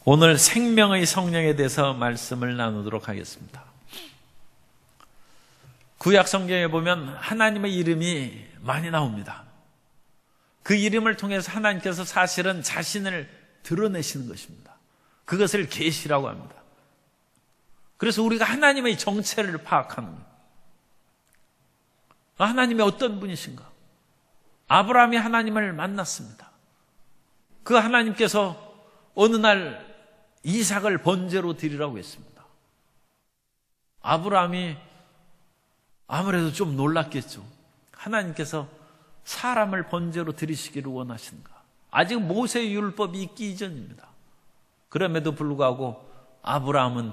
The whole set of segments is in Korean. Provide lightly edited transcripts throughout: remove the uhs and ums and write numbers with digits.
오늘 생명의 성령에 대해서 말씀을 나누도록 하겠습니다. 구약 성경에 보면 하나님의 이름이 많이 나옵니다. 그 이름을 통해서 하나님께서 사실은 자신을 드러내시는 것입니다. 그것을 계시라고 합니다. 그래서 우리가 하나님의 정체를 파악하는 거예요. 하나님이 어떤 분이신가? 아브라함이 하나님을 만났습니다. 그 하나님께서 어느 날 이삭을 번제로 드리라고 했습니다. 아브라함이 아무래도 좀 놀랐겠죠. 하나님께서 사람을 번제로 드리시기를 원하시는가? 아직 모세의 율법이 있기 이전입니다. 그럼에도 불구하고 아브라함은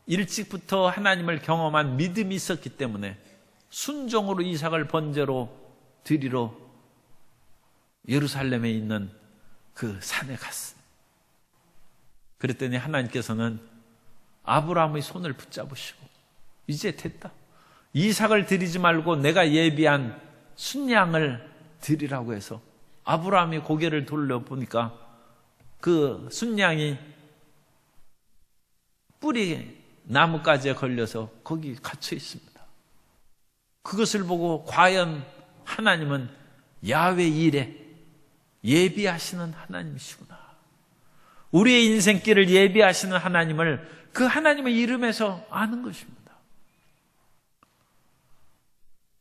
일찍부터 하나님을 경험한 믿음이 있었기 때문에 순종으로 이삭을 번제로 드리러 예루살렘에 있는 그 산에 갔어요. 그랬더니 하나님께서는 아브라함의 손을 붙잡으시고 이제 됐다. 이삭을 드리지 말고 내가 예비한 순양을 드리라고 해서 아브라함이 고개를 돌려보니까 그 순양이 뿌리 나뭇가지에 걸려서 거기 갇혀 있습니다. 그것을 보고 과연 하나님은 야훼 일에 예비하시는 하나님이시구나. 우리의 인생길을 예비하시는 하나님을 그 하나님의 이름에서 아는 것입니다.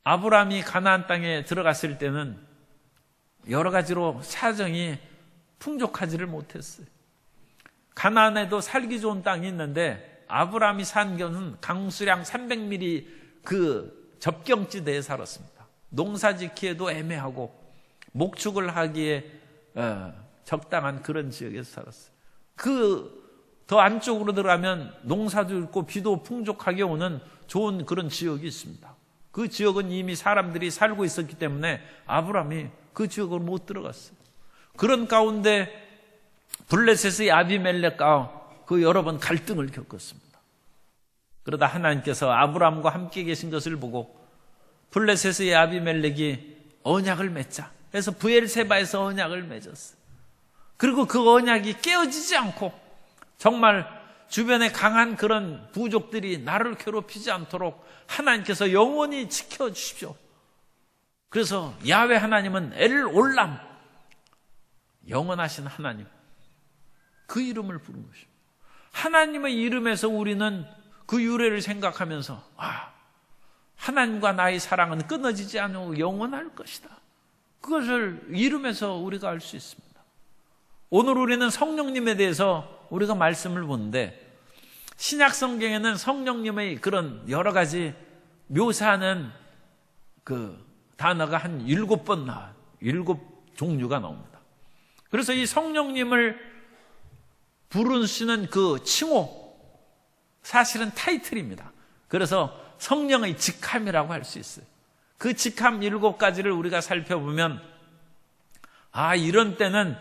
아브라함이 가나안 땅에 들어갔을 때는 여러 가지로 사정이 풍족하지를 못했어요. 가나안에도 살기 좋은 땅이 있는데 아브라함이 산 곳은 강수량 300mm 그 접경지대에 살았습니다. 농사짓기에도 애매하고 목축을 하기에 적당한 그런 지역에서 살았어요. 그 더 안쪽으로 들어가면 농사도 있고 비도 풍족하게 오는 좋은 그런 지역이 있습니다. 그 지역은 이미 사람들이 살고 있었기 때문에 아브라함이 그 지역으로 못 들어갔어요. 그런 가운데 블레셋의 아비멜렉과 그 여러 번 갈등을 겪었습니다. 그러다 하나님께서 아브라함과 함께 계신 것을 보고 블레셋의 아비멜렉이 언약을 맺자 해서 브엘세바에서 언약을 맺었어요. 그리고 그 언약이 깨어지지 않고 정말 주변에 강한 그런 부족들이 나를 괴롭히지 않도록 하나님께서 영원히 지켜주십시오. 그래서 야훼 하나님은 엘 올람, 영원하신 하나님, 그 이름을 부른 것입니다. 하나님의 이름에서 우리는 그 유래를 생각하면서 하나님과 나의 사랑은 끊어지지 않고 영원할 것이다. 그것을 이름에서 우리가 알 수 있습니다. 오늘 우리는 성령님에 대해서 우리가 말씀을 보는데 신약 성경에는 성령님의 그런 여러 가지 묘사하는 그 단어가 한 7번 나와요. 7종류가 나옵니다. 그래서 이 성령님을 부르시는 그 칭호, 사실은 타이틀입니다. 그래서 성령의 직함이라고 할 수 있어요. 그 직함 7가지를 우리가 살펴보면 이런 때는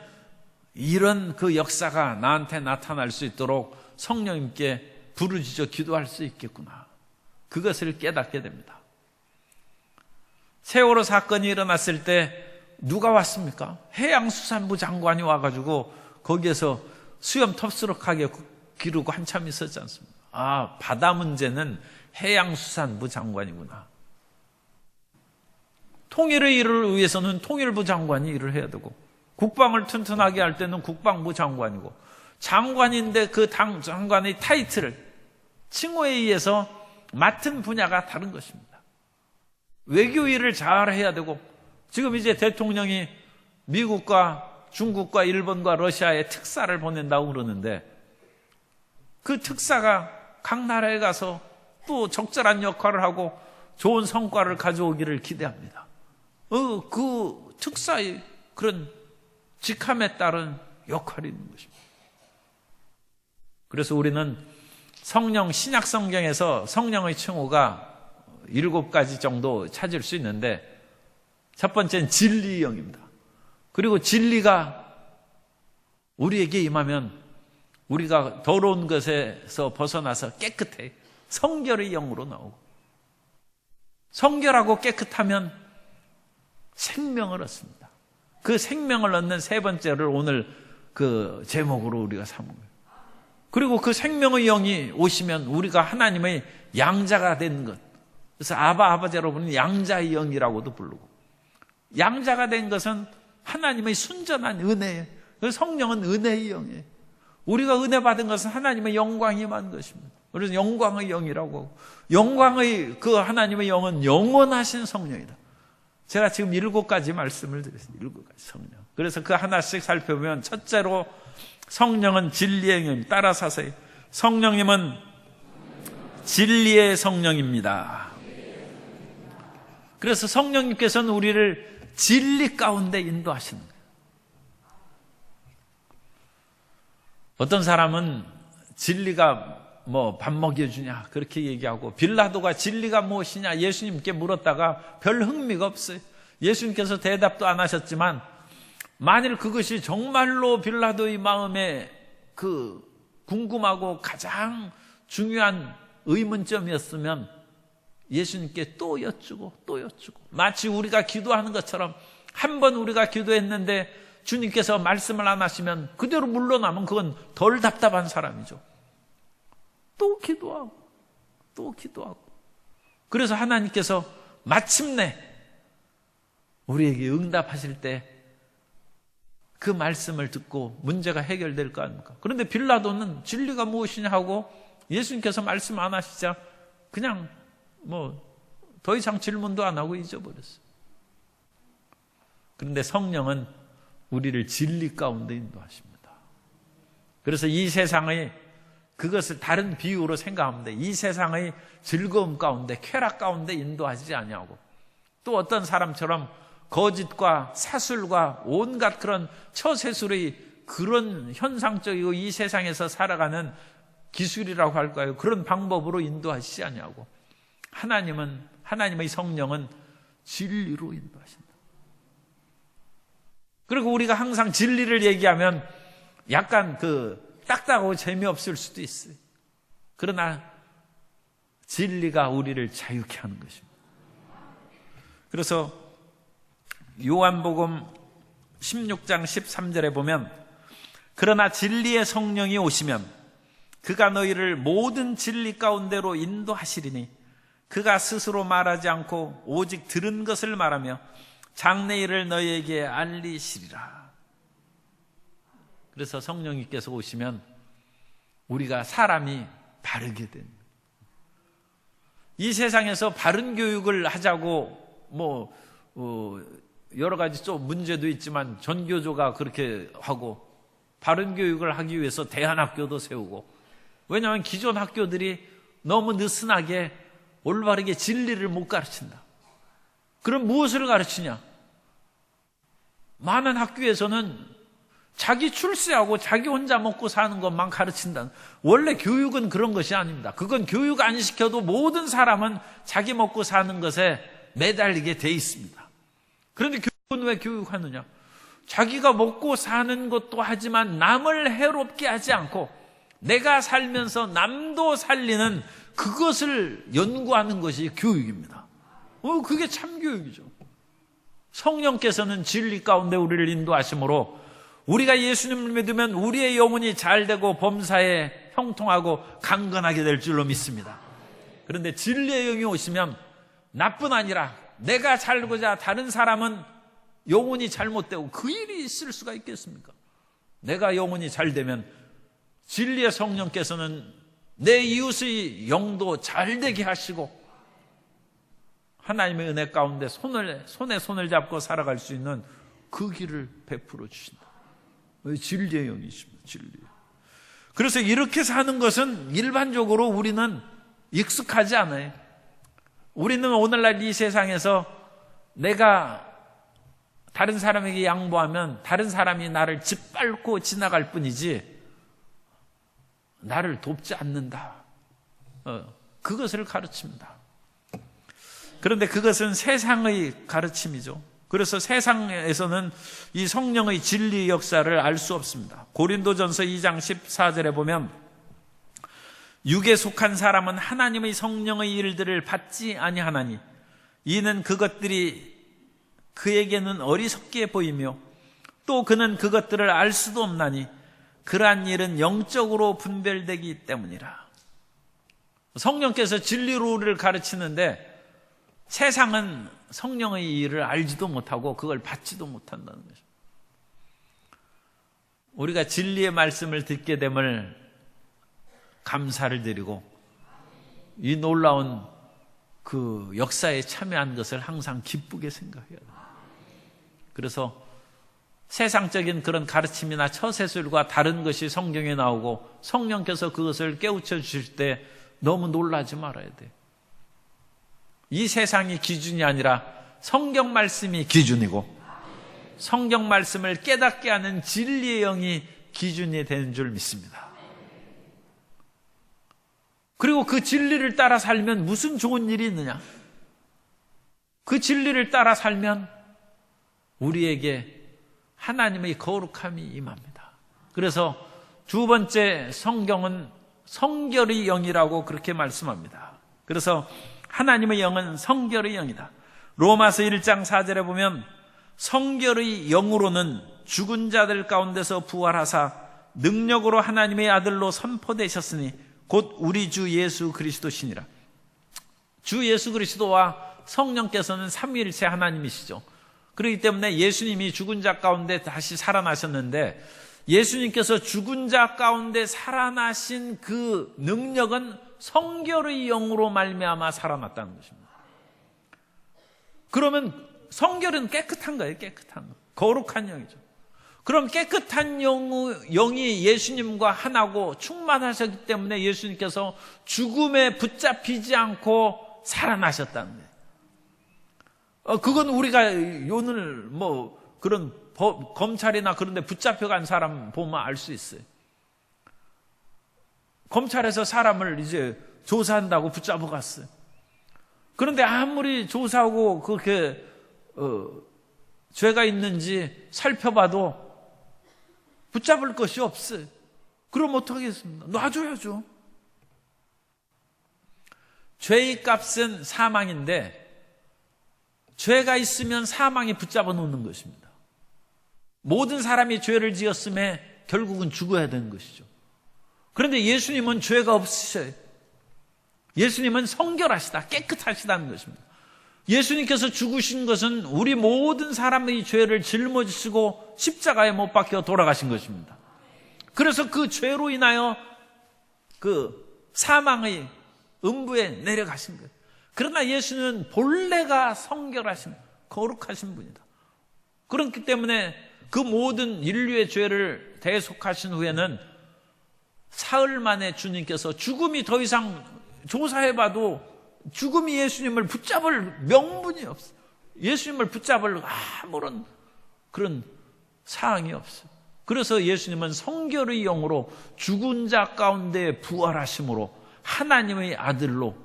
이런 그 역사가 나한테 나타날 수 있도록 성령님께 부르짖어 기도할 수 있겠구나. 그것을 깨닫게 됩니다. 세월호 사건이 일어났을 때 누가 왔습니까? 해양수산부 장관이 와가지고 거기에서 수염 텁스럭하게 기르고 한참 있었지 않습니까? 바다 문제는 해양수산부 장관이구나. 통일의 일을 위해서는 통일부 장관이 일을 해야 되고 국방을 튼튼하게 할 때는 국방부 장관이고 장관인데 그 장관의 타이틀을 칭호에 의해서 맡은 분야가 다른 것입니다. 외교 일을 잘 해야 되고 지금 이제 대통령이 미국과 중국과 일본과 러시아에 특사를 보낸다고 그러는데 그 특사가 각 나라에 가서 또 적절한 역할을 하고 좋은 성과를 가져오기를 기대합니다. 그 특사의 그런 직함에 따른 역할이 있는 것입니다. 그래서 우리는 성령, 신약 성경에서 성령의 칭호가 7가지 정도 찾을 수 있는데 첫 번째는 진리의 영입니다. 그리고 진리가 우리에게 임하면 우리가 더러운 것에서 벗어나서 깨끗해 성결의 영으로 나오고 성결하고 깨끗하면 생명을 얻습니다. 그 생명을 얻는 세 번째를 오늘 그 제목으로 우리가 삼은 거예요. 그리고 그 생명의 영이 오시면 우리가 하나님의 양자가 된 것. 그래서 아버지라고 부르는 양자의 영이라고도 부르고, 양자가 된 것은 하나님의 순전한 은혜예요. 성령은 은혜의 영이에요. 우리가 은혜 받은 것은 하나님의 영광이 임한 것입니다. 그래서 영광의 영이라고 하고, 영광의 그 하나님의 영은 영원하신 성령이다. 제가 지금 7가지 말씀을 드렸습니다. 7가지 성령. 그래서 그 하나씩 살펴보면, 첫째로 성령은 진리의 영입니다. 따라서 하세요. 성령님은 진리의 성령입니다. 그래서 성령님께서는 우리를 진리 가운데 인도하시는 거예요. 어떤 사람은 진리가 뭐 밥 먹여주냐 그렇게 얘기하고, 빌라도가 진리가 무엇이냐 예수님께 물었다가 별 흥미가 없어요. 예수님께서 대답도 안 하셨지만, 만일 그것이 정말로 빌라도의 마음에 그 궁금하고 가장 중요한 의문점이었으면 예수님께 또 여쭈고 또 여쭈고, 마치 우리가 기도하는 것처럼 한 번 우리가 기도했는데 주님께서 말씀을 안 하시면 그대로 물러나면 그건 덜 답답한 사람이죠. 또 기도하고 또 기도하고. 그래서 하나님께서 마침내 우리에게 응답하실 때 그 말씀을 듣고 문제가 해결될 거 아닙니까? 그런데 빌라도는 진리가 무엇이냐 하고 예수님께서 말씀 안 하시자 그냥 뭐 더 이상 질문도 안 하고 잊어버렸어요. 그런데 성령은 우리를 진리 가운데 인도하십니다. 그래서 이 세상의 그것을 다른 비유로 생각하면 돼. 이 세상의 즐거움 가운데, 쾌락 가운데 인도하지 아니하고, 또 어떤 사람처럼 거짓과 사술과 온갖 그런 처세술의 그런 현상적이고 이 세상에서 살아가는 기술이라고 할까요? 그런 방법으로 인도하시지 아니하고, 하나님의 성령은 진리로 인도하신다. 그리고 우리가 항상 진리를 얘기하면 약간 딱딱하고 재미없을 수도 있어요. 그러나 진리가 우리를 자유케 하는 것입니다. 그래서 요한복음 16장 13절에 보면, 그러나 진리의 성령이 오시면 그가 너희를 모든 진리 가운데로 인도하시리니 그가 스스로 말하지 않고 오직 들은 것을 말하며 장래일을 너희에게 알리시리라. 그래서 성령님께서 오시면 우리가 사람이 바르게 됩니다. 이 세상에서 바른 교육을 하자고 여러 가지 좀 문제도 있지만 전교조가 그렇게 하고, 바른 교육을 하기 위해서 대안학교도 세우고, 왜냐하면 기존 학교들이 너무 느슨하게 올바르게 진리를 못 가르친다. 그럼 무엇을 가르치냐? 많은 학교에서는 자기 출세하고 자기 혼자 먹고 사는 것만 가르친다. 원래 교육은 그런 것이 아닙니다. 그건 교육 안 시켜도 모든 사람은 자기 먹고 사는 것에 매달리게 돼 있습니다. 그런데 교육은 왜 교육하느냐? 자기가 먹고 사는 것도 하지만 남을 해롭게 하지 않고 내가 살면서 남도 살리는 그것을 연구하는 것이 교육입니다. 그게 참 교육이죠. 성령께서는 진리 가운데 우리를 인도하심으로 우리가 예수님을 믿으면 우리의 영혼이 잘되고 범사에 형통하고 강건하게 될 줄로 믿습니다. 그런데 진리의 영이 오시면 나뿐 아니라 내가 살고자 다른 사람은 영혼이 잘못되고 그 일이 있을 수가 있겠습니까? 내가 영혼이 잘되면 진리의 성령께서는 내 이웃의 영도 잘되게 하시고 하나님의 은혜 가운데 손에 손을 잡고 살아갈 수 있는 그 길을 베풀어 주신다. 진리의 영이십니다. 진리. 그래서 이렇게 사는 것은 일반적으로 우리는 익숙하지 않아요. 우리는 오늘날 이 세상에서 내가 다른 사람에게 양보하면 다른 사람이 나를 짓밟고 지나갈 뿐이지 나를 돕지 않는다. 그것을 가르칩니다. 그런데 그것은 세상의 가르침이죠. 그래서 세상에서는 이 성령의 진리 역사를 알 수 없습니다. 고린도전서 2장 14절에 보면 육에 속한 사람은 하나님의 성령의 일들을 받지 아니하나니 이는 그것들이 그에게는 어리석게 보이며 또 그는 그것들을 알 수도 없나니 그러한 일은 영적으로 분별되기 때문이라. 성령께서 진리로 우리를 가르치는데 세상은 성령의 일을 알지도 못하고 그걸 받지도 못한다는 것입니다. 우리가 진리의 말씀을 듣게 됨을 감사를 드리고 이 놀라운 그 역사에 참여한 것을 항상 기쁘게 생각해야 됩니다. 그래서 세상적인 그런 가르침이나 처세술과 다른 것이 성경에 나오고 성령께서 그것을 깨우쳐 주실 때 너무 놀라지 말아야 돼요. 이 세상이 기준이 아니라 성경 말씀이 기준이고 성경 말씀을 깨닫게 하는 진리의 영이 기준이 되는 줄 믿습니다. 그리고 그 진리를 따라 살면 무슨 좋은 일이 있느냐? 그 진리를 따라 살면 우리에게 하나님의 거룩함이 임합니다. 그래서 두 번째 성경은 성결의 영이라고 그렇게 말씀합니다. 그래서 하나님의 영은 성결의 영이다. 로마서 1장 4절에 보면 성결의 영으로는 죽은 자들 가운데서 부활하사 능력으로 하나님의 아들로 선포되셨으니 곧 우리 주 예수 그리스도시니라. 주 예수 그리스도와 성령께서는 삼위일체 하나님이시죠. 그렇기 때문에 예수님이 죽은 자 가운데 다시 살아나셨는데 예수님께서 죽은 자 가운데 살아나신 그 능력은 성결의 영으로 말미암아 살아났다는 것입니다. 그러면 성결은 깨끗한 거예요. 깨끗한 거. 거룩한 영이죠. 그럼 깨끗한 영이 예수님과 하나고 충만하셨기 때문에 예수님께서 죽음에 붙잡히지 않고 살아나셨다는 거예요. 그건 우리가 오늘 그런 검찰이나 그런 데 붙잡혀간 사람 보면 알 수 있어요. 검찰에서 사람을 이제 조사한다고 붙잡아 갔어요. 그런데 아무리 조사하고 그렇게 죄가 있는지 살펴봐도 붙잡을 것이 없어요. 그럼 어떻게 하겠습니까? 놔줘야죠. 죄의 값은 사망인데 죄가 있으면 사망이 붙잡아 놓는 것입니다. 모든 사람이 죄를 지었음에 결국은 죽어야 되는 것이죠. 그런데 예수님은 죄가 없으셔요. 예수님은 성결하시다, 깨끗하시다는 것입니다. 예수님께서 죽으신 것은 우리 모든 사람의 죄를 짊어지시고 십자가에 못 박혀 돌아가신 것입니다. 그래서 그 죄로 인하여 그 사망의 음부에 내려가신 거예요. 그러나 예수는 본래가 성결하신, 거룩하신 분이다. 그렇기 때문에 그 모든 인류의 죄를 대속하신 후에는 사흘 만에 주님께서 죽음이 더 이상 조사해봐도 죽음이 예수님을 붙잡을 명분이 없어요. 예수님을 붙잡을 아무런 그런 사항이 없어요. 그래서 예수님은 성결의 영으로 죽은 자 가운데 부활하심으로 하나님의 아들로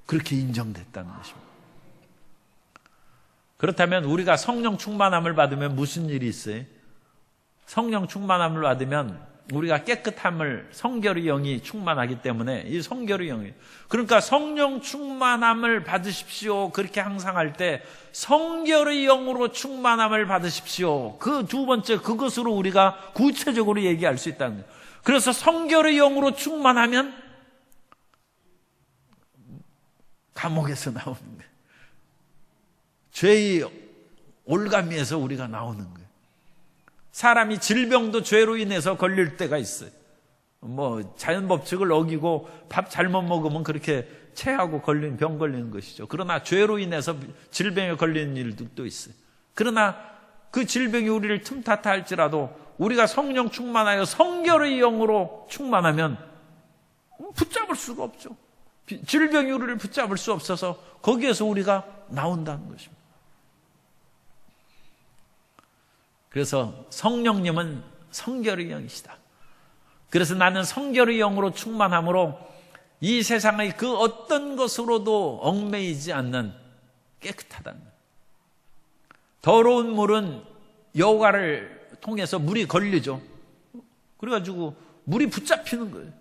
그렇게 인정됐다는 것입니다. 그렇다면 우리가 성령 충만함을 받으면 무슨 일이 있어요? 성령 충만함을 받으면 우리가 깨끗함을 성결의 영이 충만하기 때문에 이 성결의 영이, 그러니까 성령 충만함을 받으십시오 그렇게 항상 할 때 성결의 영으로 충만함을 받으십시오, 그 두 번째 그것으로 우리가 구체적으로 얘기할 수 있다는 거예요. 그래서 성결의 영으로 충만하면 감옥에서 나오는 거예요. 죄의 올가미에서 우리가 나오는 거예요. 사람이 질병도 죄로 인해서 걸릴 때가 있어요. 자연 법칙을 어기고 밥 잘못 먹으면 그렇게 체하고 병 걸리는 것이죠. 그러나 죄로 인해서 질병에 걸리는 일도 있어요. 그러나 그 질병이 우리를 틈탔다 할지라도 우리가 성령 충만하여 성결의 영으로 충만하면 붙잡을 수가 없죠. 질병이 우리를 붙잡을 수 없어서 거기에서 우리가 나온다는 것입니다. 그래서 성령님은 성결의 영이시다. 그래서 나는 성결의 영으로 충만함으로 이 세상의 그 어떤 것으로도 얽매이지 않는 깨끗하다는 거예요. 더러운 물은 여호와를 통해서 물이 걸리죠. 그래가지고 물이 붙잡히는 거예요.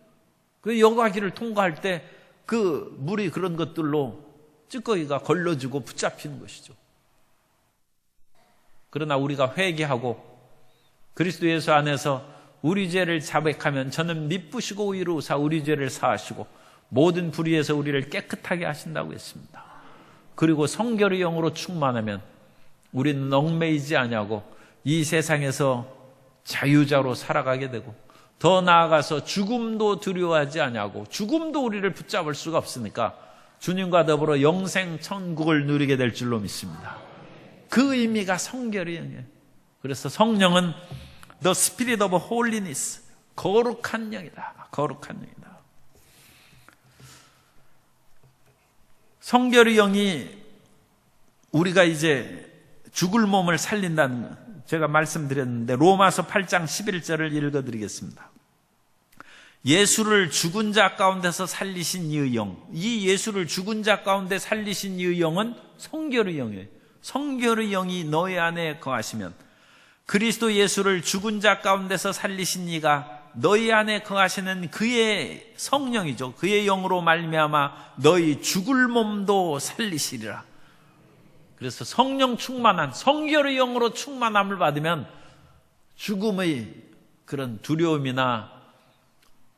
그 여호와길을 통과할 때 그 물이 그런 것들로 찌꺼기가 걸러지고 붙잡히는 것이죠. 그러나 우리가 회개하고 그리스도 예수 안에서 우리 죄를 자백하면 저는 미쁘시고 의로우사 우리 죄를 사하시고 모든 불의에서 우리를 깨끗하게 하신다고 했습니다. 그리고 성결의 영으로 충만하면 우리는 얽매이지 아니하고 이 세상에서 자유자로 살아가게 되고 더 나아가서 죽음도 두려워하지 아니하고 죽음도 우리를 붙잡을 수가 없으니까 주님과 더불어 영생 천국을 누리게 될 줄로 믿습니다. 그 의미가 성결의 영이에요. 그래서 성령은 The Spirit of Holiness, 거룩한 영이다. 거룩한 영이다. 성결의 영이 우리가 이제 죽을 몸을 살린다는 제가 말씀드렸는데 로마서 8장 11절을 읽어드리겠습니다. 예수를 죽은 자 가운데서 살리신 이의 영, 이 예수를 죽은 자 가운데 살리신 이의 영은 성결의 영이에요. 성결의 영이 너희 안에 거하시면 그리스도 예수를 죽은 자 가운데서 살리신 이가 너희 안에 거하시는 그의 성령이죠. 그의 영으로 말미암아 너희 죽을 몸도 살리시리라. 그래서 성령 충만한 성결의 영으로 충만함을 받으면 죽음의 그런 두려움이나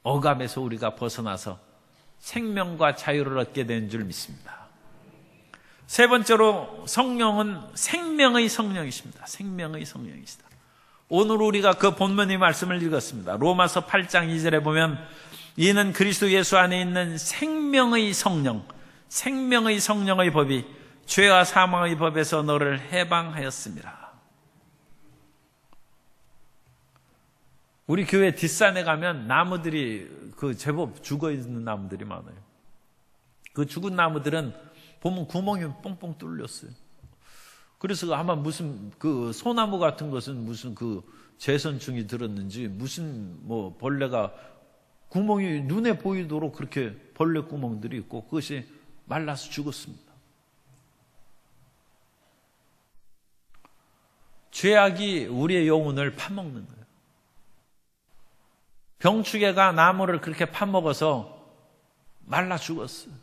억압에서 우리가 벗어나서 생명과 자유를 얻게 되는 줄 믿습니다. 세 번째로 성령은 생명의 성령이십니다. 생명의 성령이시다. 오늘 우리가 그 본문의 말씀을 읽었습니다. 로마서 8장 2절에 보면 이는 그리스도 예수 안에 있는 생명의 성령, 생명의 성령의 법이 죄와 사망의 법에서 너를 해방하였습니다. 우리 교회 뒷산에 가면 나무들이 제법 죽어있는 나무들이 많아요. 그 죽은 나무들은 보면 구멍이 뻥뻥 뚫렸어요. 그래서 아마 무슨 소나무 같은 것은 무슨 제선충이 들었는지 무슨 벌레가 구멍이 눈에 보이도록 그렇게 벌레 구멍들이 있고 그것이 말라서 죽었습니다. 죄악이 우리의 영혼을 파먹는 거예요. 병추개가 나무를 그렇게 파먹어서 말라 죽었어요.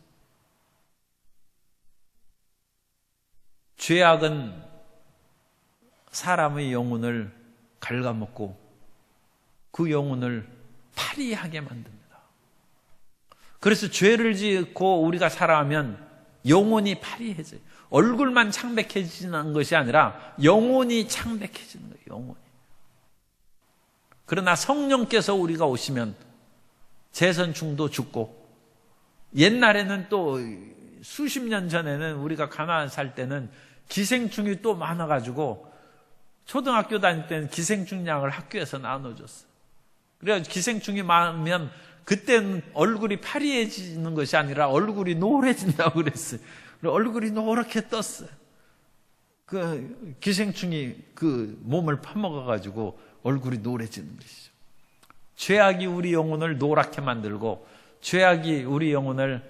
죄악은 사람의 영혼을 갉아먹고 그 영혼을 파리하게 만듭니다. 그래서 죄를 짓고 우리가 살아가면 영혼이 파리해져요. 얼굴만 창백해지는 것이 아니라 영혼이 창백해지는 거예요. 영혼이. 그러나 성령께서 우리가 오시면 제선충도 죽고 옛날에는 또 수십 년 전에는 우리가 가나안 살 때는 기생충이 또 많아가지고 초등학교 다닐 때는 기생충 약을 학교에서 나눠줬어요. 그래서 기생충이 많으면 그때는 얼굴이 파리해지는 것이 아니라 얼굴이 노래진다고 그랬어요. 얼굴이 노랗게 떴어요. 그 기생충이 그 몸을 파먹어가지고 얼굴이 노래지는 것이죠. 죄악이 우리 영혼을 노랗게 만들고 죄악이 우리 영혼을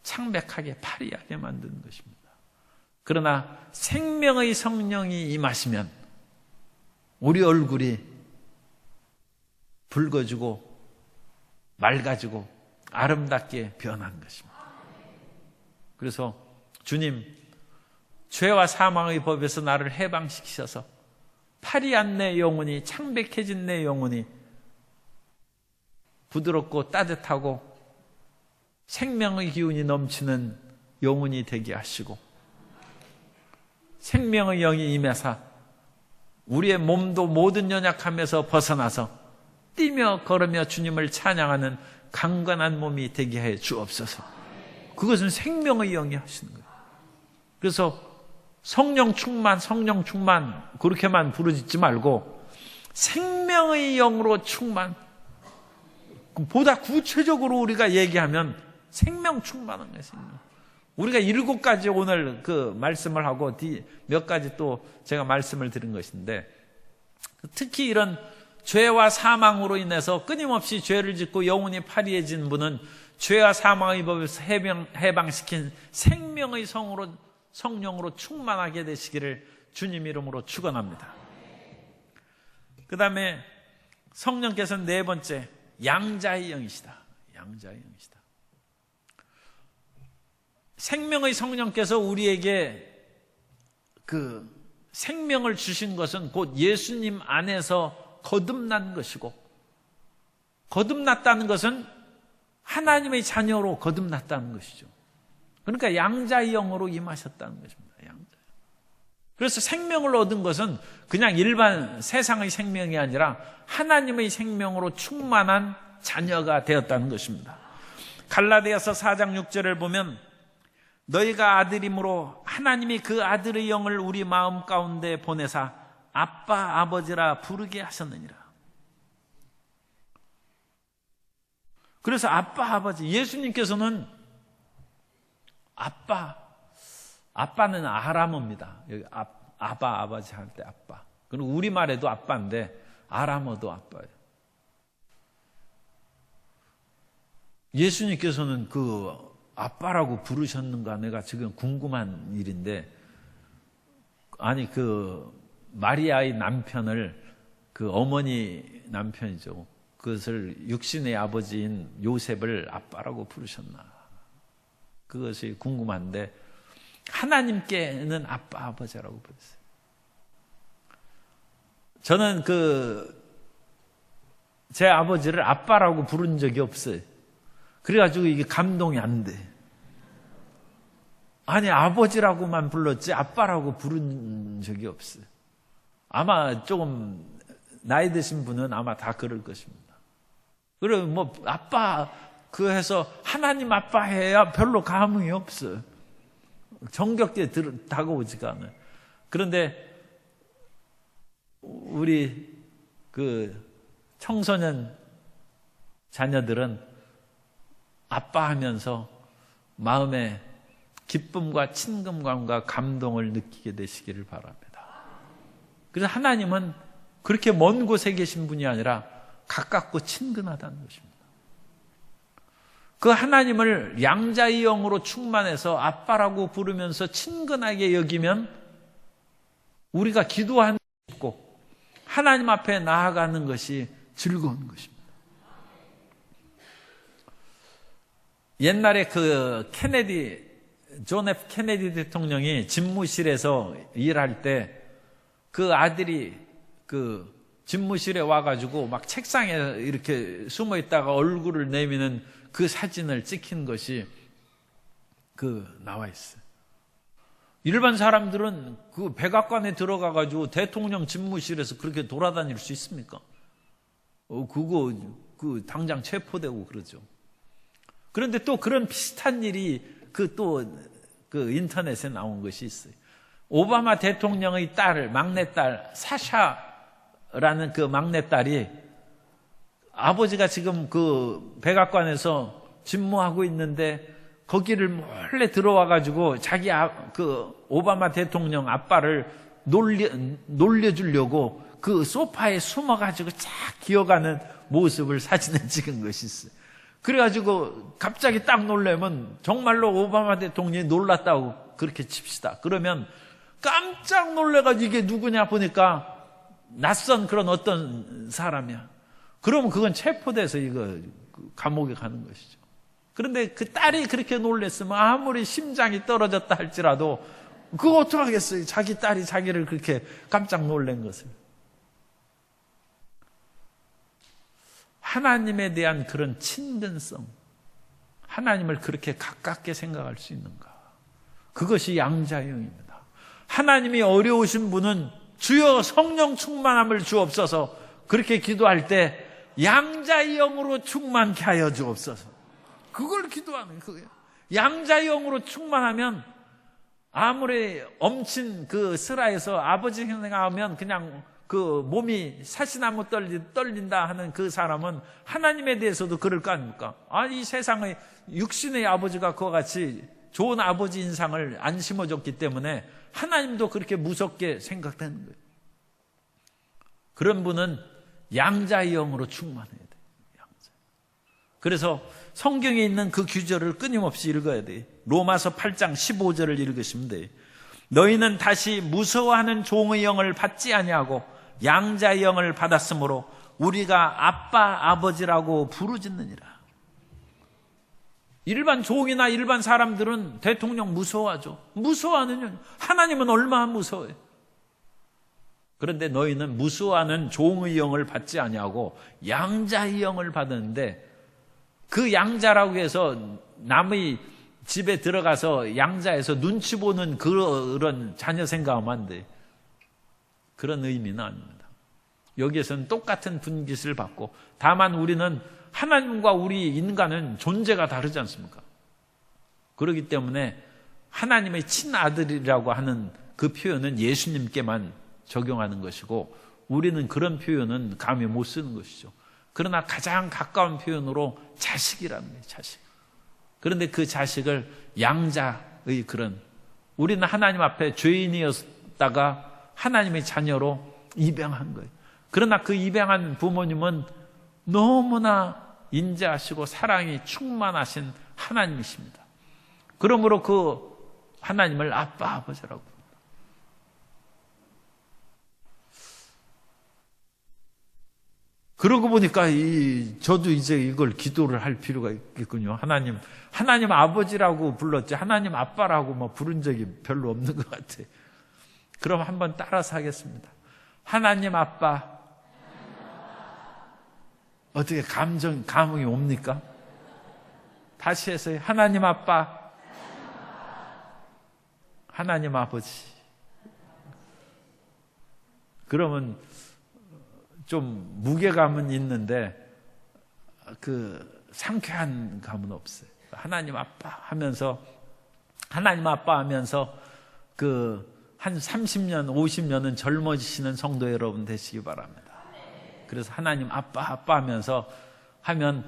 창백하게 파리하게 만드는 것입니다. 그러나 생명의 성령이 임하시면 우리 얼굴이 붉어지고 맑아지고 아름답게 변한 것입니다. 그래서 주님, 죄와 사망의 법에서 나를 해방시키셔서 파리한 내 영혼이, 창백해진 내 영혼이 부드럽고 따뜻하고 생명의 기운이 넘치는 영혼이 되게 하시고 생명의 영이 임해서 우리의 몸도 모든 연약함에서 벗어나서 뛰며 걸으며 주님을 찬양하는 강건한 몸이 되게 해 주옵소서. 그것은 생명의 영이 하시는 거예요. 그래서 성령 충만 그렇게만 부르짖지 말고 생명의 영으로 충만, 보다 구체적으로 우리가 얘기하면 생명 충만한 거예요. 생명. 우리가 7가지 오늘 그 말씀을 하고 몇 가지 또 제가 말씀을 드린 것인데 특히 이런 죄와 사망으로 인해서 끊임없이 죄를 짓고 영혼이 파리해진 분은 죄와 사망의 법에서 해방시킨 생명의 성령으로 충만하게 되시기를 주님 이름으로 축원합니다. 그 다음에 성령께서는 네 번째, 양자의 영이시다. 양자의 영이시다. 생명의 성령께서 우리에게 그 생명을 주신 것은 곧 예수님 안에서 거듭난 것이고, 거듭났다는 것은 하나님의 자녀로 거듭났다는 것이죠. 그러니까 양자의 영으로 임하셨다는 것입니다. 양자. 그래서 생명을 얻은 것은 그냥 일반 세상의 생명이 아니라 하나님의 생명으로 충만한 자녀가 되었다는 것입니다. 갈라디아서 4장 6절을 보면 너희가 아들이므로 하나님이 그 아들의 영을 우리 마음 가운데 보내사 아빠 아버지라 부르게 하셨느니라. 그래서 아빠 아버지, 예수님께서는 아빠는 아람어입니다. 여기 아바 아버지 할 때 아빠. 그리고 우리말에도 아빠인데 아람어도 아빠예요. 예수님께서는 그 아빠라고 부르셨는가 내가 지금 궁금한 일인데, 아니 그 마리아의 남편을, 그 어머니 남편이죠, 그것을 육신의 아버지인 요셉을 아빠라고 부르셨나, 그것이 궁금한데 하나님께는 아빠 아버지라고 부르세요. 저는 제 아버지를 아빠라고 부른 적이 없어요. 그래가지고 이게 감동이 안 돼. 아니 아버지라고만 불렀지 아빠라고 부른 적이 없어요. 아마 조금 나이 드신 분은 아마 다 그럴 것입니다. 그리고 뭐 아빠 해서 하나님 아빠 해야 별로 감흥이 없어요. 정겹게 다가오지가 않아요. 그런데 우리 청소년 자녀들은 아빠 하면서 마음에 기쁨과 친근감과 감동을 느끼게 되시기를 바랍니다. 그래서 하나님은 그렇게 먼 곳에 계신 분이 아니라 가깝고 친근하다는 것입니다. 그 하나님을 양자의 영으로 충만해서 아빠라고 부르면서 친근하게 여기면 우리가 기도하는 것이 있고 하나님 앞에 나아가는 것이 즐거운 것입니다. 옛날에 존 F 케네디 대통령이 집무실에서 일할 때 그 아들이 집무실에 와가지고 막 책상에 이렇게 숨어 있다가 얼굴을 내미는 그 사진을 찍힌 것이 나와 있어요. 일반 사람들은 그 백악관에 들어가가지고 대통령 집무실에서 그렇게 돌아다닐 수 있습니까? 당장 체포되고 그러죠. 그런데 또 그런 비슷한 일이 인터넷에 나온 것이 있어요. 오바마 대통령의 막내딸, 사샤라는 그 막내딸이 아버지가 지금 백악관에서 집무하고 있는데 거기를 몰래 들어와가지고 자기 오바마 대통령 아빠를 놀려주려고 그 소파에 숨어가지고 쫙 기어가는 모습을 사진에 찍은 것이 있어요. 그래가지고 갑자기 딱 놀라면 정말로 오바마 대통령이 놀랐다고 그렇게 칩시다. 그러면 깜짝 놀래가지고 이게 누구냐 보니까 낯선 그런 어떤 사람이야. 그러면 그건 체포돼서 감옥에 가는 것이죠. 그런데 그 딸이 그렇게 놀랬으면 아무리 심장이 떨어졌다 할지라도 그거 어떡하겠어요. 자기 딸이 자기를 그렇게 깜짝 놀란 것을. 하나님에 대한 그런 친근성, 하나님을 그렇게 가깝게 생각할 수 있는가, 그것이 양자의 영입니다. 하나님이 어려우신 분은 주여 성령 충만함을 주옵소서 그렇게 기도할 때 양자의 영으로 충만케 하여 주옵소서, 그걸 기도하는 거예요. 양자의 영으로 충만하면 아무리 엄친 스라에서 아버지 생각하면 그냥 몸이 사시나무 떨린다 하는 그 사람은 하나님에 대해서도 그럴 거 아닙니까? 이 세상의 육신의 아버지가 그와 같이 좋은 아버지 인상을 안 심어줬기 때문에 하나님도 그렇게 무섭게 생각되는 거예요. 그런 분은 양자의 영으로 충만해야 돼요. 그래서 성경에 있는 그 규절을 끊임없이 읽어야 돼요. 로마서 8장 15절을 읽으시면 돼요. 너희는 다시 무서워하는 종의 영을 받지 아니하고 양자의 영을 받았으므로 우리가 아빠 아버지라고 부르짖느니라. 일반 종이나 일반 사람들은 대통령 무서워하죠. 무서워하는 영. 하나님은 얼마나 무서워요. 그런데 너희는 무수하는 종의 영을 받지 아니하고 양자의 영을 받았는데, 그 양자라고 해서 남의 집에 들어가서 양자에서 눈치 보는 그런 자녀 생각하면 안 돼. 그런 의미는 아닙니다. 여기에서는 똑같은 분깃을 받고, 다만 우리는 하나님과 우리 인간은 존재가 다르지 않습니까? 그렇기 때문에 하나님의 친아들이라고 하는 그 표현은 예수님께만 적용하는 것이고, 우리는 그런 표현은 감히 못 쓰는 것이죠. 그러나 가장 가까운 표현으로 자식이라는 거예요, 자식. 그런데 그 자식을 양자의 그런, 우리는 하나님 앞에 죄인이었다가 하나님의 자녀로 입양한 거예요. 그러나 그 입양한 부모님은 너무나 인자하시고 사랑이 충만하신 하나님이십니다. 그러므로 그 하나님을 아빠, 아버지라고 합니다. 그러고 보니까 저도 이제 이걸 기도를 할 필요가 있겠군요. 하나님 아버지라고 불렀지 하나님 아빠라고 뭐 부른 적이 별로 없는 것 같아요. 그럼 한번 따라서 하겠습니다. 하나님 아빠. 어떻게 감흥이 옵니까? 다시 해서요. 하나님 아빠. 하나님 아버지. 그러면 좀 무게감은 있는데 그 상쾌한 감은 없어요. 하나님 아빠 하면서 그 한 30년, 50년은 젊어지시는 성도 여러분 되시기 바랍니다. 그래서 하나님 아빠 하면서 하면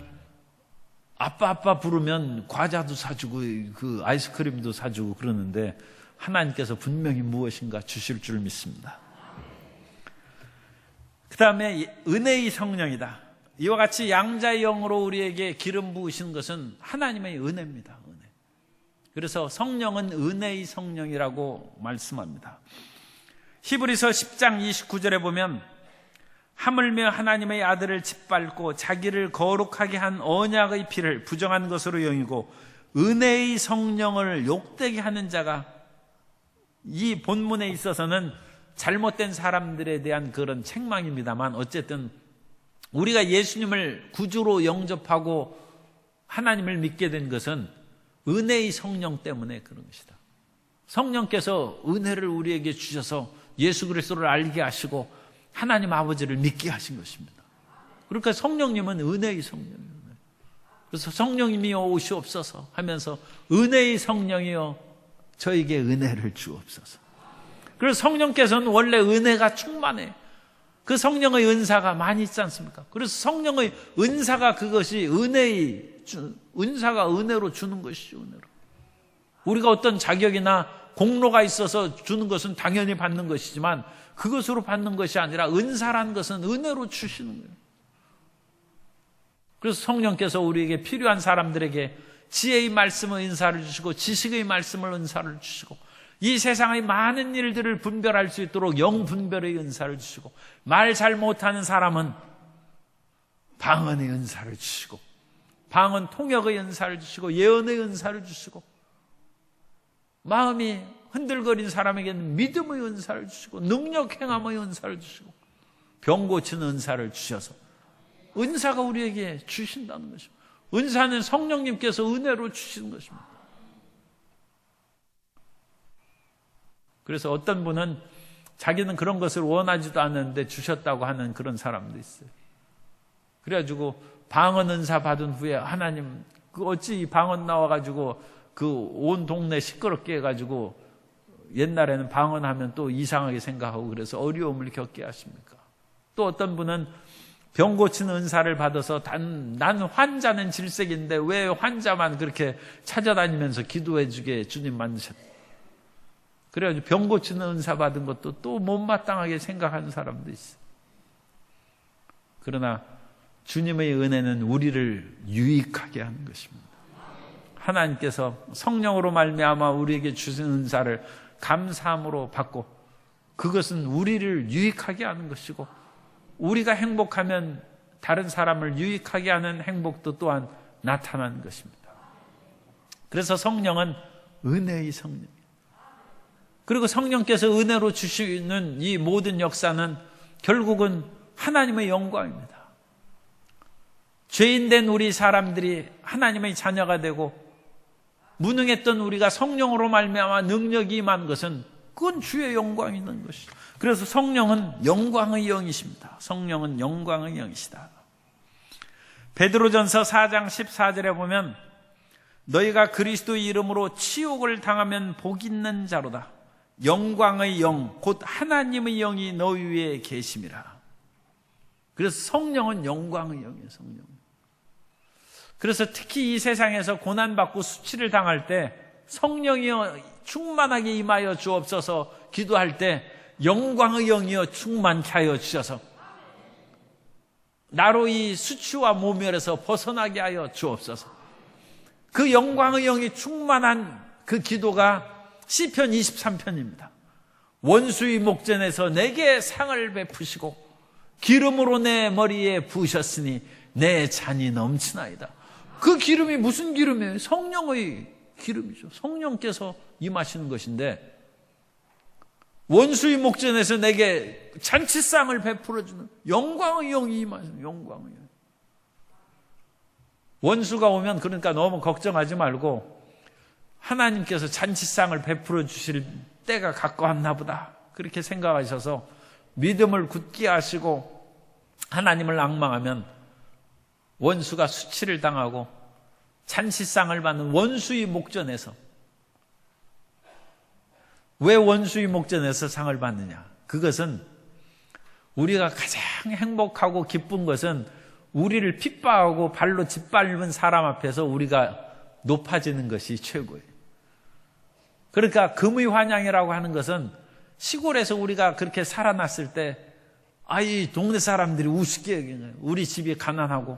아빠 부르면 과자도 사주고 그 아이스크림도 사주고 그러는데, 하나님께서 분명히 무엇인가 주실 줄 믿습니다. 그 다음에 은혜의 성령이다. 이와 같이 양자의 영으로 우리에게 기름 부으신 것은 하나님의 은혜입니다. 은혜. 그래서 성령은 은혜의 성령이라고 말씀합니다. 히브리서 10장 29절에 보면, 하물며 하나님의 아들을 짓밟고 자기를 거룩하게 한 언약의 피를 부정한 것으로 여기고 은혜의 성령을 욕되게 하는 자가, 이 본문에 있어서는 잘못된 사람들에 대한 그런 책망입니다만, 어쨌든 우리가 예수님을 구주로 영접하고 하나님을 믿게 된 것은 은혜의 성령 때문에 그런 것이다. 성령께서 은혜를 우리에게 주셔서 예수 그리스도를 알게 하시고 하나님 아버지를 믿게 하신 것입니다. 그러니까 성령님은 은혜의 성령이에요. 그래서 성령님이여 오시옵소서 하면서 은혜의 성령이여 저에게 은혜를 주옵소서. 그래서 성령께서는 원래 은혜가 충만해요. 그 성령의 은사가 많이 있지 않습니까? 그래서 성령의 은사가 그것이 은사가 은혜로 주는 것이죠. 은혜로. 우리가 어떤 자격이나 공로가 있어서 주는 것은 당연히 받는 것이지만, 그것으로 받는 것이 아니라 은사라는 것은 은혜로 주시는 거예요. 그래서 성령께서 우리에게 필요한 사람들에게 지혜의 말씀의 은사를 주시고 지식의 말씀을 은사를 주시고, 이 세상의 많은 일들을 분별할 수 있도록 영분별의 은사를 주시고, 말 잘 못하는 사람은 방언의 은사를 주시고, 방언 통역의 은사를 주시고, 예언의 은사를 주시고, 마음이 흔들거린 사람에게는 믿음의 은사를 주시고, 능력 행함의 은사를 주시고, 병 고치는 은사를 주셔서 은사가 우리에게 주신다는 것입니다. 은사는 성령님께서 은혜로 주시는 것입니다. 그래서 어떤 분은 자기는 그런 것을 원하지도 않는데 주셨다고 하는 그런 사람도 있어요. 그래가지고 방언 은사 받은 후에, 하나님 어찌 이 방언 나와가지고 그 온 동네 시끄럽게 해가지고 옛날에는 방언하면 또 이상하게 생각하고 그래서 어려움을 겪게 하십니까? 또 어떤 분은 병 고치는 은사를 받아서 난 환자는 질색인데 왜 환자만 그렇게 찾아다니면서 기도해 주게 주님 만드셨다. 그래가지고 병 고치는 은사 받은 것도 또 못마땅하게 생각하는 사람도 있어요. 그러나 주님의 은혜는 우리를 유익하게 하는 것입니다. 하나님께서 성령으로 말미암아 우리에게 주신 은사를 감사함으로 받고, 그것은 우리를 유익하게 하는 것이고, 우리가 행복하면 다른 사람을 유익하게 하는 행복도 또한 나타나는 것입니다. 그래서 성령은 은혜의 성령. 그리고 성령께서 은혜로 주시는 이 모든 역사는 결국은 하나님의 영광입니다. 죄인된 우리 사람들이 하나님의 자녀가 되고 무능했던 우리가 성령으로 말미암아 능력이 임한 것은 그건 주의 영광이 있는 것이죠. 그래서 성령은 영광의 영이십니다. 성령은 영광의 영이시다. 베드로전서 4장 14절에 보면 너희가 그리스도의 이름으로 치욕을 당하면 복 있는 자로다. 영광의 영 곧 하나님의 영이 너희 위에 계심이라. 그래서 성령은 영광의 영이에요. 성령. 그래서 특히 이 세상에서 고난받고 수치를 당할 때 성령이여 충만하게 임하여 주옵소서 기도할 때 영광의 영이여 충만케 하여 주셔서 나로 이 수치와 모멸에서 벗어나게 하여 주옵소서. 그 영광의 영이 충만한 그 기도가 시편 23편입니다. 원수의 목전에서 내게 상을 베푸시고 기름으로 내 머리에 부으셨으니 내 잔이 넘치나이다. 그 기름이 무슨 기름이에요? 성령의 기름이죠. 성령께서 임하시는 것인데 원수의 목전에서 내게 잔치상을 베풀어주는 영광의 영이 임하시는 영광의 영. 원수가 오면 그러니까 너무 걱정하지 말고 하나님께서 잔치상을 베풀어 주실 때가 가까웠나 보다 그렇게 생각하셔서 믿음을 굳게 하시고 하나님을 앙망하면 원수가 수치를 당하고 잔치상을 받는 원수의 목전에서, 왜 원수의 목전에서 상을 받느냐? 그것은 우리가 가장 행복하고 기쁜 것은 우리를 핍박하고 발로 짓밟은 사람 앞에서 우리가 높아지는 것이 최고예요. 그러니까 금의 환영이라고 하는 것은 시골에서 우리가 그렇게 살아났을 때 이 동네 사람들이 우습게 여기는 우리 집이 가난하고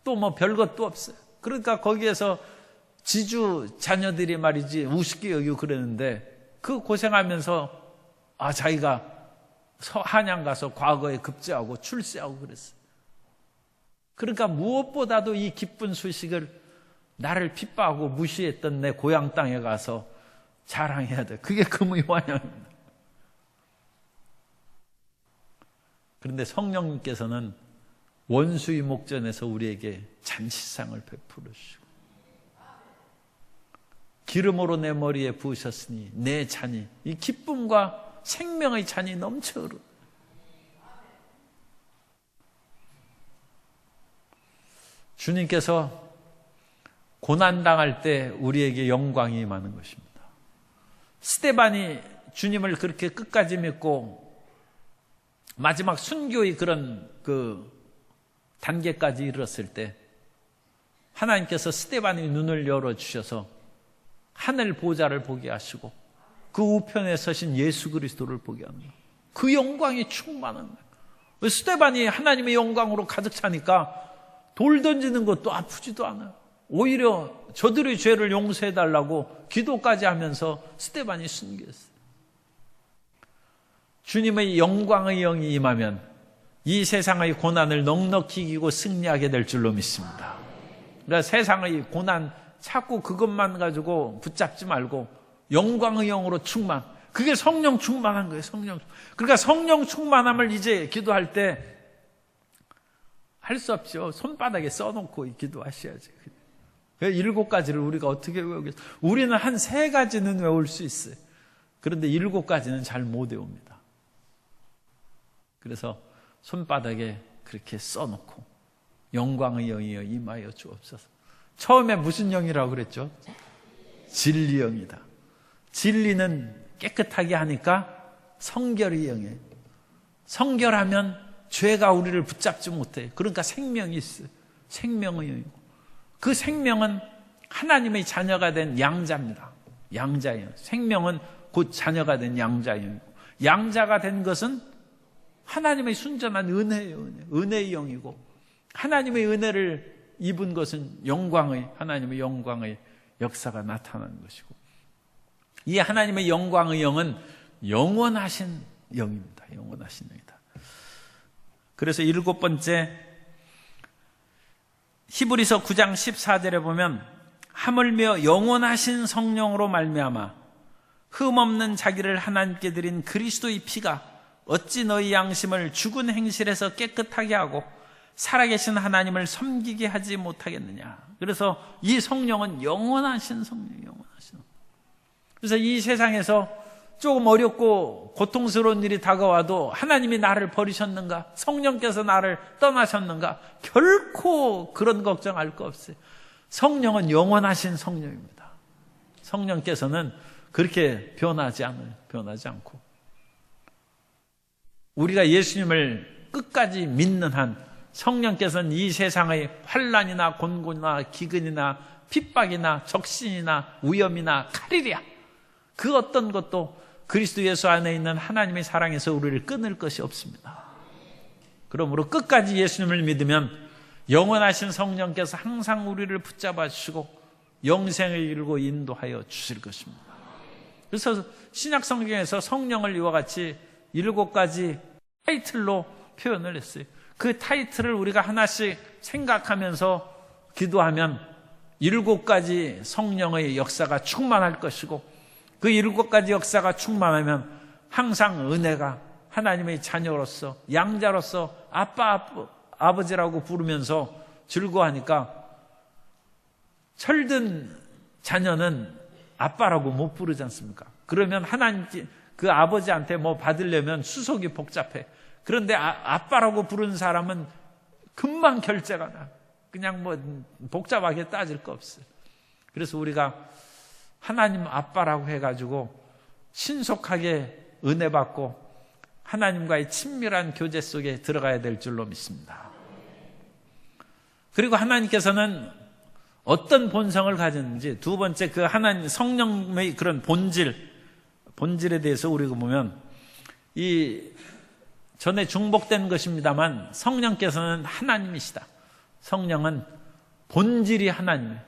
또 뭐 별것도 없어요. 그러니까 거기에서 지주 자녀들이 말이지 우습게 여기고 그러는데 그 고생하면서 자기가 한양 가서 과거에 급제하고 출세하고 그랬어요. 그러니까 무엇보다도 이 기쁜 소식을 나를 핍박하고 무시했던 내 고향 땅에 가서 자랑해야 돼. 그게 금의 환영입니다. 그런데 성령님께서는 원수의 목전에서 우리에게 잔치상을 베풀어 주시고 기름으로 내 머리에 부으셨으니 내 잔이, 이 기쁨과 생명의 잔이 넘쳐 흐르. 주님께서 고난당할 때 우리에게 영광이 임하는 것입니다. 스데반이 주님을 그렇게 끝까지 믿고 마지막 순교의 그런 단계까지 이르렀을 때 하나님께서 스데반의 눈을 열어주셔서 하늘 보좌를 보게 하시고 그 우편에 서신 예수 그리스도를 보게 하는 거예요. 그 영광이 충만한 거예요. 스데반이 하나님의 영광으로 가득 차니까 돌 던지는 것도 아프지도 않아요. 오히려 저들의 죄를 용서해달라고 기도까지 하면서 스데반이 순교했어요. 주님의 영광의 영이 임하면 이 세상의 고난을 넉넉히 이기고 승리하게 될 줄로 믿습니다. 그러니까 세상의 고난 자꾸 그것만 가지고 붙잡지 말고 영광의 영으로 충만, 그게 성령 충만한 거예요. 성령. 그러니까 성령 충만함을 이제 기도할 때 할 수 없죠. 손바닥에 써놓고 기도하셔야지. 7가지를 우리가 어떻게 외우겠어요? 우리는 한 3가지는 외울 수 있어요. 그런데 7가지는 잘 못 외웁니다. 그래서 손바닥에 그렇게 써놓고 영광의 영이여 임하여 주옵소서. 처음에 무슨 영이라고 그랬죠? 진리 영이다. 진리는 깨끗하게 하니까 성결의 영이에요. 성결하면 죄가 우리를 붙잡지 못해. 그러니까 생명이 있어요. 생명의 영이고 그 생명은 하나님의 자녀가 된 양자입니다. 양자예요. 생명은 곧 자녀가 된 양자예요. 양자가 된 것은 하나님의 순전한 은혜예요. 은혜의 영이고 하나님의 은혜를 입은 것은 하나님의 영광의 역사가 나타나는 것이고 이 하나님의 영광의 영은 영원하신 영입니다. 영원하신 영이다. 그래서 7번째 히브리서 9장 14절에 보면 하물며 영원하신 성령으로 말미암아 흠없는 자기를 하나님께 드린 그리스도의 피가 어찌 너희 양심을 죽은 행실에서 깨끗하게 하고 살아계신 하나님을 섬기게 하지 못하겠느냐. 그래서 이 성령은 영원하신 성령이에요. 영원하신. 그래서 이 세상에서 조금 어렵고 고통스러운 일이 다가와도 하나님이 나를 버리셨는가? 성령께서 나를 떠나셨는가? 결코 그런 걱정할 거 없어요. 성령은 영원하신 성령입니다. 성령께서는 그렇게 변하지 않고 우리가 예수님을 끝까지 믿는 한 성령께서는 이 세상의 환난이나 곤고나 기근이나 핍박이나 적신이나 위험이나 칼이랴 그 어떤 것도 그리스도 예수 안에 있는 하나님의 사랑에서 우리를 끊을 것이 없습니다. 그러므로 끝까지 예수님을 믿으면 영원하신 성령께서 항상 우리를 붙잡아 주시고 영생을 이루고 인도하여 주실 것입니다. 그래서 신약 성경에서 성령을 이와 같이 7가지 타이틀로 표현을 했어요. 그 타이틀을 우리가 하나씩 생각하면서 기도하면 7가지 성령의 역사가 충만할 것이고 그 7가지 역사가 충만하면 항상 은혜가 하나님의 자녀로서 양자로서 아버지라고 부르면서 즐거워하니까 철든 자녀는 아빠라고 못 부르지 않습니까? 그러면 하나님 그 아버지한테 뭐 받으려면 수속이 복잡해. 그런데 아빠라고 부르는 사람은 금방 결제가 나. 그냥 뭐 복잡하게 따질 거 없어요. 그래서 우리가 하나님 아빠라고 해가지고 신속하게 은혜 받고 하나님과의 친밀한 교제 속에 들어가야 될 줄로 믿습니다. 그리고 하나님께서는 어떤 본성을 가졌는지 두 번째 그 하나님 성령의 그런 본질에 대해서 우리가 보면 이 전에 중복된 것입니다만 성령께서는 하나님이시다. 성령은 본질이 하나님이에요.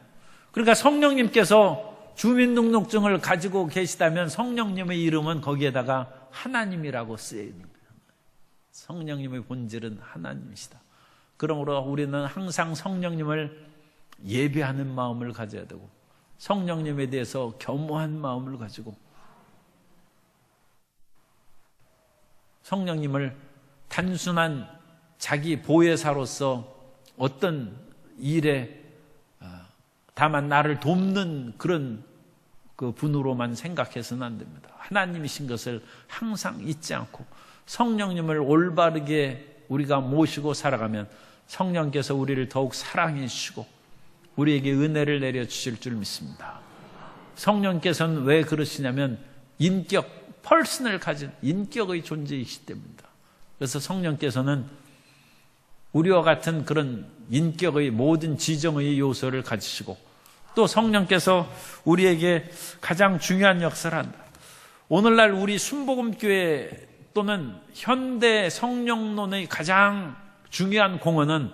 그러니까 성령님께서 주민등록증을 가지고 계시다면 성령님의 이름은 거기에다가 하나님이라고 쓰여 있는 거예요. 성령님의 본질은 하나님이시다. 그러므로 우리는 항상 성령님을 예배하는 마음을 가져야 되고 성령님에 대해서 겸허한 마음을 가지고 성령님을 단순한 자기 보혜사로서 어떤 일에 다만 나를 돕는 그런 그 분으로만 생각해서는 안 됩니다. 하나님이신 것을 항상 잊지 않고 성령님을 올바르게 우리가 모시고 살아가면 성령께서 우리를 더욱 사랑해 주시고 우리에게 은혜를 내려주실 줄 믿습니다. 성령께서는 왜 그러시냐면 인격, 펄슨을 가진 인격의 존재이기 때문입니다. 그래서 성령께서는 우리와 같은 그런 인격의 모든 지정의 요소를 가지시고 또 성령께서 우리에게 가장 중요한 역사를 한다. 오늘날 우리 순복음교회 또는 현대 성령론의 가장 중요한 공헌은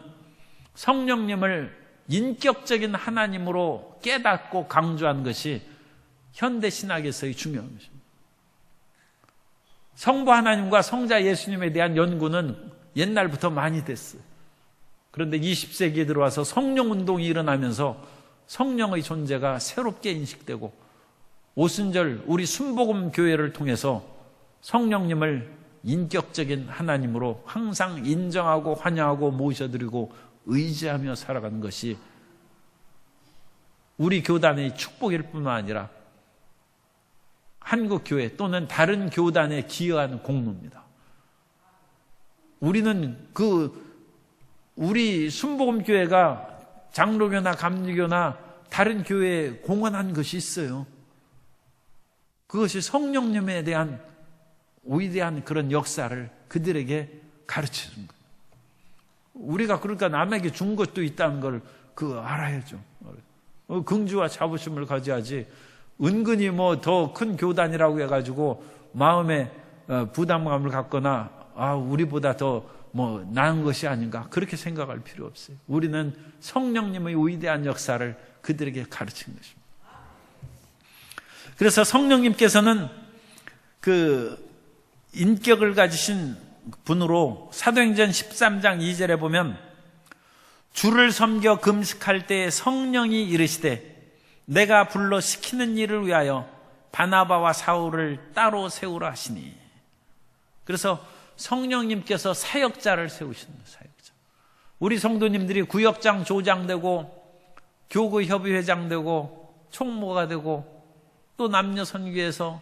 성령님을 인격적인 하나님으로 깨닫고 강조한 것이 현대 신학에서의 중요한 것입니다. 성부 하나님과 성자 예수님에 대한 연구는 옛날부터 많이 됐어요. 그런데 20세기에 들어와서 성령 운동이 일어나면서 성령의 존재가 새롭게 인식되고 오순절 우리 순복음 교회를 통해서 성령님을 인격적인 하나님으로 항상 인정하고 환영하고 모셔드리고 의지하며 살아가는 것이 우리 교단의 축복일 뿐만 아니라 한국교회 또는 다른 교단에 기여하는 공로입니다. 우리는 우리 순복음교회가 장로교나 감리교나 다른 교회에 공헌한 것이 있어요. 그것이 성령님에 대한 위대한 그런 역사를 그들에게 가르쳐 준 거예요. 우리가 그러니까 남에게 준 것도 있다는 걸 알아야죠. 긍지와 자부심을 가져야지 은근히 뭐 더 큰 교단이라고 해가지고 마음에 부담감을 갖거나 우리보다 더 뭐 나은 것이 아닌가 그렇게 생각할 필요 없어요. 우리는 성령님의 위대한 역사를 그들에게 가르친 것입니다. 그래서 성령님께서는 그 인격을 가지신 분으로 사도행전 13장 2절에 보면 주를 섬겨 금식할 때 성령이 이르시되 내가 불러 시키는 일을 위하여 바나바와 사울을 따로 세우라 하시니. 그래서 성령님께서 사역자를 세우시는 거예요. 사역자. 우리 성도님들이 구역장 조장 되고 교구 협의회장 되고 총무가 되고 또 남녀 선교에서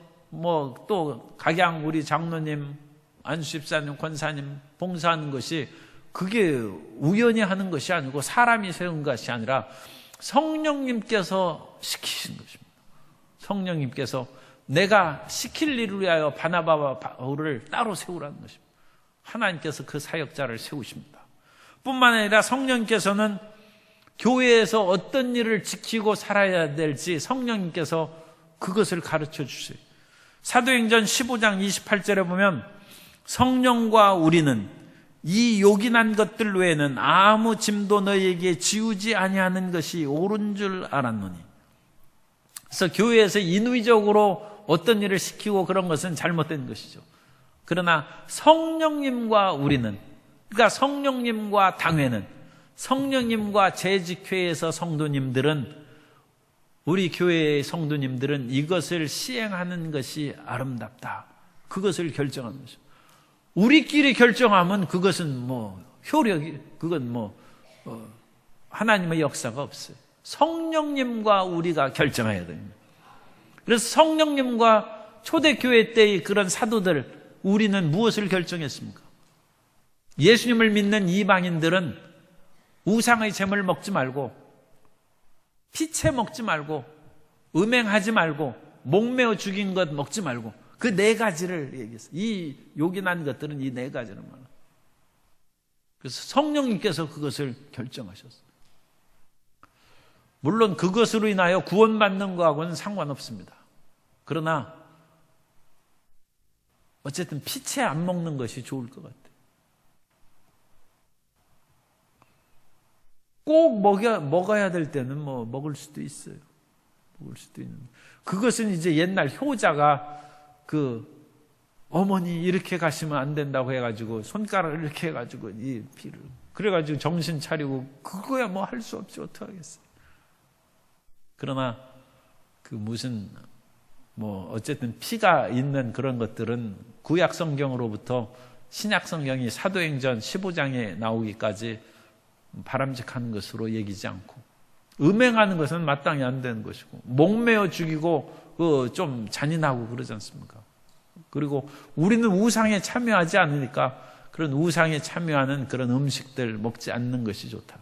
또 각양 우리 장로님, 안수집사님, 권사님 봉사하는 것이 그게 우연히 하는 것이 아니고 사람이 세운 것이 아니라 성령님께서 시키신 것입니다. 성령님께서 내가 시킬 일을 위하여 바나바와 바울을 따로 세우라는 것입니다. 하나님께서 그 사역자를 세우십니다. 뿐만 아니라 성령님께서는 교회에서 어떤 일을 지키고 살아야 될지 성령님께서 그것을 가르쳐 주세요. 사도행전 15장 28절에 보면 성령과 우리는 이 요긴한 것들 외에는 아무 짐도 너희에게 지우지 아니하는 것이 옳은 줄 알았노니. 그래서 교회에서 인위적으로 어떤 일을 시키고 그런 것은 잘못된 것이죠. 그러나 성령님과 우리는, 그러니까 성령님과 당회는, 성령님과 재직회에서 성도님들은, 우리 교회의 성도님들은 이것을 시행하는 것이 아름답다. 그것을 결정하는 것이죠. 우리끼리 결정하면 그것은 그건 하나님의 역사가 없어요. 성령님과 우리가 결정해야 됩니다. 그래서 성령님과 초대교회 때의 그런 사도들, 우리는 무엇을 결정했습니까? 예수님을 믿는 이방인들은 우상의 제물 먹지 말고, 피채 먹지 말고, 음행하지 말고, 목매어 죽인 것 먹지 말고, 그 4가지를 얘기했어요. 이 요긴한 것들은 이 4가지를 말해요. 그래서 성령님께서 그것을 결정하셨어요. 물론 그것으로 인하여 구원받는 거하고는 상관없습니다. 그러나 어쨌든 피채 안 먹는 것이 좋을 것 같아요. 꼭 먹어야 될 때는 먹을 수도 있어요. 먹을 수도 있는. 그것은 이제 옛날 효자가 어머니 이렇게 가시면 안 된다고 해가지고 손가락을 이렇게 해가지고 이 피를 그래가지고 정신 차리고 그거야 할 수 없지 어떡하겠어요. 그러나 어쨌든 피가 있는 그런 것들은 구약 성경으로부터 신약 성경이 사도행전 15장에 나오기까지 바람직한 것으로 여기지 않고, 음행하는 것은 마땅히 안 되는 것이고, 목매어 죽이고 좀 잔인하고 그러지 않습니까? 그리고 우리는 우상에 참여하지 않으니까 그런 우상에 참여하는 그런 음식들 먹지 않는 것이 좋다.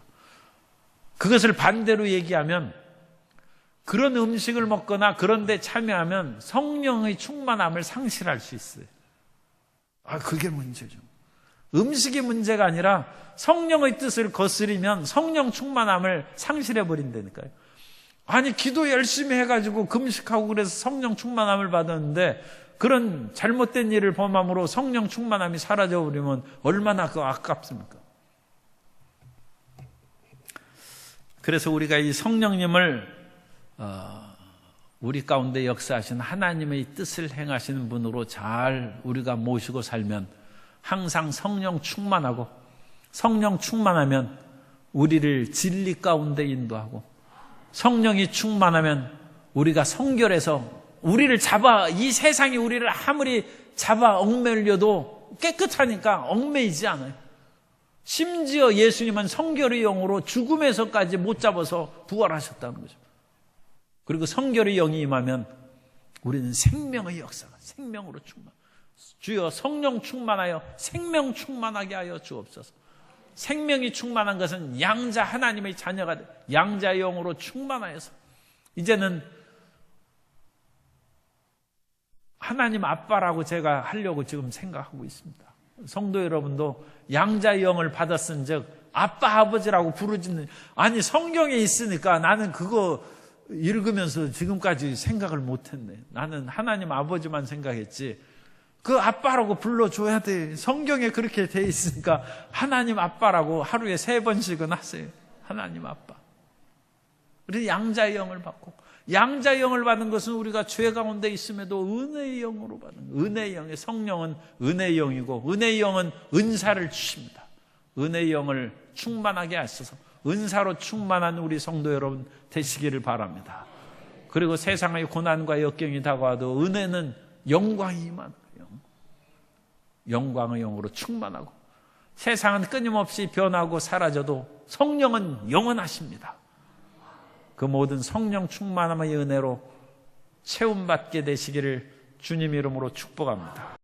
그것을 반대로 얘기하면 그런 음식을 먹거나 그런 데 참여하면 성령의 충만함을 상실할 수 있어요. 그게 문제죠. 음식이 문제가 아니라 성령의 뜻을 거스리면 성령 충만함을 상실해 버린다니까요. 아니 기도 열심히 해가지고 금식하고 그래서 성령 충만함을 받았는데 그런 잘못된 일을 범함으로 성령 충만함이 사라져버리면 얼마나 아깝습니까? 그래서 우리가 이 성령님을 우리 가운데 역사하신 하나님의 뜻을 행하시는 분으로 잘 우리가 모시고 살면 항상 성령 충만하고, 성령 충만하면 우리를 진리 가운데 인도하고, 성령이 충만하면 우리가 성결해서 우리를 이 세상이 우리를 아무리 잡아 얽매려도 깨끗하니까 얽매이지 않아요. 심지어 예수님은 성결의 영으로 죽음에서까지 못 잡아서 부활하셨다는 거죠. 그리고 성결의 영이 임하면 우리는 생명의 역사가, 생명으로 충만. 주여 성령 충만하여 생명 충만하게 하여 주옵소서. 생명이 충만한 것은 양자 하나님의 자녀가 양자의 영으로 충만하여서 이제는 하나님 아빠라고 제가 하려고 지금 생각하고 있습니다. 성도 여러분도 양자의 영을 받았은 즉 아빠 아버지라고 부르지는, 아니 성경에 있으니까 나는 그거 읽으면서 지금까지 생각을 못했네. 나는 하나님 아버지만 생각했지 그 아빠라고 불러줘야 돼. 성경에 그렇게 돼 있으니까 하나님 아빠라고 하루에 3번씩은 하세요. 하나님 아빠. 우리 양자의 영을 받고, 양자의 영을 받은 것은 우리가 죄 가운데 있음에도 은혜의 영으로 받는 거예요. 은혜의 영의 성령은 은혜의 영이고, 은혜의 영은 은사를 주십니다. 은혜의 영을 충만하게 하셔서 은사로 충만한 우리 성도 여러분 되시기를 바랍니다. 그리고 세상의 고난과 역경이 다가와도 은혜는 영광이 임하는 거예요. 영광의 영으로 충만하고, 세상은 끊임없이 변하고 사라져도 성령은 영원하십니다. 그 모든 성령 충만함의 은혜로 채움받게 되시기를 주님 이름으로 축복합니다.